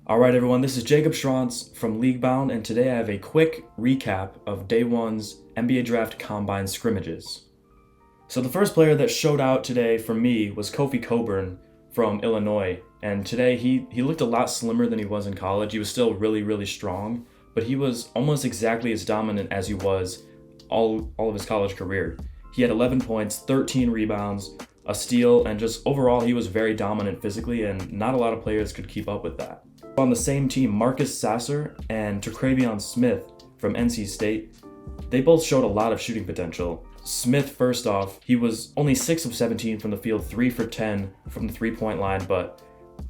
Alright everyone, this is Jacob Schrantz from Leaguebound, and today I have a quick recap of Day 1's NBA Draft Combine Scrimmages. So the first player that showed out today for me was Kofi Coburn from Illinois, and today he looked a lot slimmer than he was in college. He was still really strong, but he was almost exactly as dominant as he was all of his college career. He had 11 points, 13 rebounds, a steal, and just overall he was very dominant physically, and not a lot of players could keep up with that. On the same team, Marcus Sasser and Trevion Smith from NC State, they both showed a lot of shooting potential. Smith, first off, he was only 6 of 17 from the field, 3 for 10 from the three-point line, but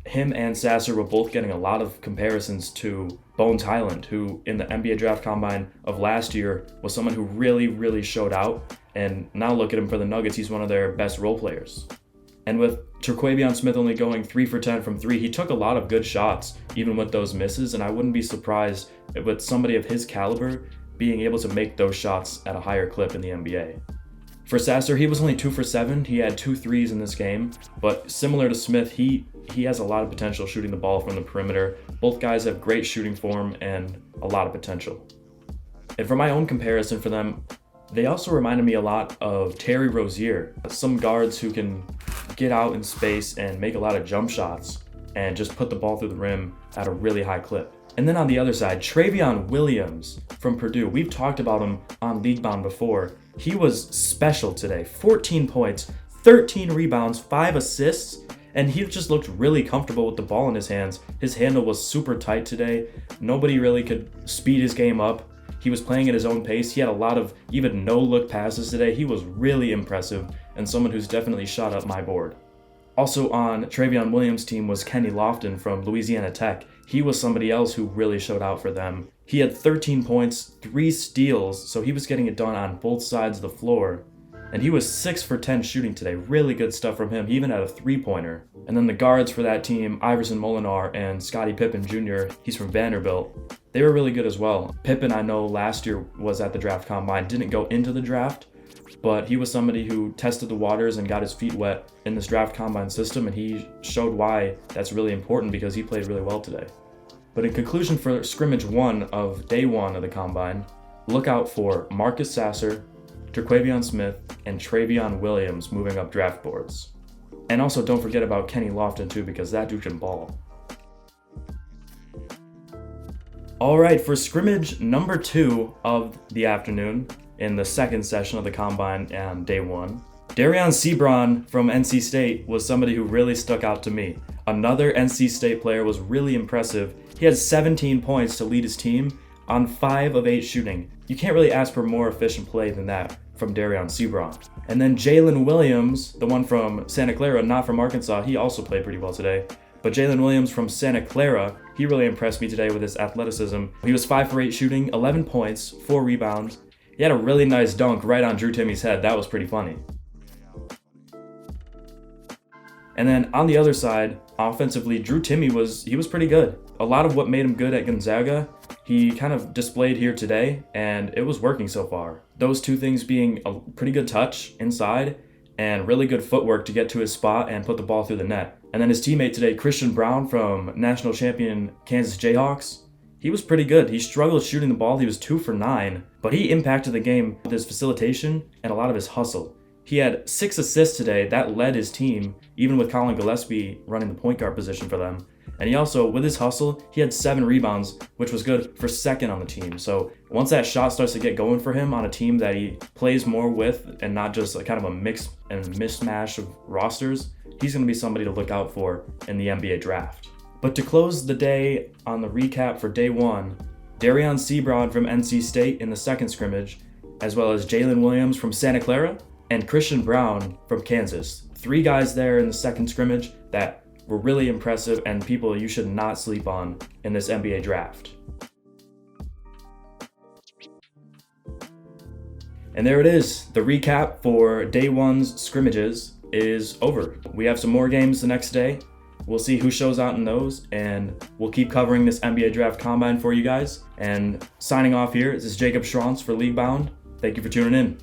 him and Sasser were both getting a lot of comparisons to Bones Hyland, who in the NBA Draft Combine of last year was someone who really showed out, and now look at him for the Nuggets, he's one of their best role players. And with Trevion Smith only going 3 for 10 from 3, he took a lot of good shots, even with those misses, and I wouldn't be surprised with somebody of his caliber being able to make those shots at a higher clip in the NBA. For Sasser, he was only 2 for 7. He had 2 threes in this game, but similar to Smith, he has a lot of potential shooting the ball from the perimeter. Both guys have great shooting form and a lot of potential. And for my own comparison for them, they also reminded me a lot of Terry Rozier, some guards who can get out in space and make a lot of jump shots and just put the ball through the rim at a really high clip. And then on the other side, Trevion Williams from Purdue. We've talked about him on Leaguebound before. He was special today. 14 points, 13 rebounds, 5 assists, and he just looked really comfortable with the ball in his hands. His handle was super tight today. Nobody really could speed his game up. He was playing at his own pace. He had a lot of even no-look passes today. He was really impressive and someone who's definitely shot up my board. Also on Trevion Williams' team was Kenny Lofton from Louisiana Tech. He was somebody else who really showed out for them. He had 13 points, 3 steals, so he was getting it done on both sides of the floor. And he was 6 for 10 shooting today. Really good stuff from him. He even had a three-pointer. And then the guards for that team, Iverson Molinar and Scottie Pippen Jr., he's from Vanderbilt. They were really good as well. Pippen, I know last year was at the draft combine, didn't go into the draft, but he was somebody who tested the waters and got his feet wet in this draft combine system, and he showed why that's really important because he played really well today. But in conclusion, for scrimmage 1 of day 1 of the combine, look out for Marcus Sasser, Trevion Smith, and Trevion Williams moving up draft boards. And also don't forget about Kenny Lofton too, because that dude can ball. Alright, for scrimmage number 2 of the afternoon, in the second session of the combine on day 1, Darion Sebron from NC State was somebody who really stuck out to me. Another NC State player was really impressive. He had 17 points to lead his team on 5 of 8 shooting. You can't really ask for more efficient play than that from Darion Sebron. And then Jalen Williams, the one from Santa Clara, not from Arkansas, he also played pretty well today. But Jalen Williams from Santa Clara, he really impressed me today with his athleticism. He was 5 for 8 shooting, 11 points, 4 rebounds. He had a really nice dunk right on Drew Timmy's head. That was pretty funny. And then on the other side, offensively, Drew Timme was pretty good. A lot of what made him good at Gonzaga, he kind of displayed here today, and it was working so far. Those two things being a pretty good touch inside and really good footwork to get to his spot and put the ball through the net. And then his teammate today, Christian Braun from national champion Kansas Jayhawks, he was pretty good. He struggled shooting the ball. He was 2 for 9, but he impacted the game with his facilitation and a lot of his hustle. He had 6 assists today. That led his team, even with Colin Gillespie running the point guard position for them. And he also, with his hustle, he had 7 rebounds, which was good for second on the team. So once that shot starts to get going for him on a team that he plays more with and not just a kind of a mix and mismatch of rosters, he's going to be somebody to look out for in the NBA draft. But to close the day on the recap for day 1, Darion Sebron from NC State in the second scrimmage, as well as Jalen Williams from Santa Clara, and Christian Braun from Kansas. 3 guys there in the second scrimmage that were really impressive and people you should not sleep on in this NBA draft. And there it is. The recap for day 1's scrimmages is over. We have some more games the next day. We'll see who shows out in those, and we'll keep covering this NBA Draft Combine for you guys. And signing off here, this is Jacob Schrantz for Leaguebound. Thank you for tuning in.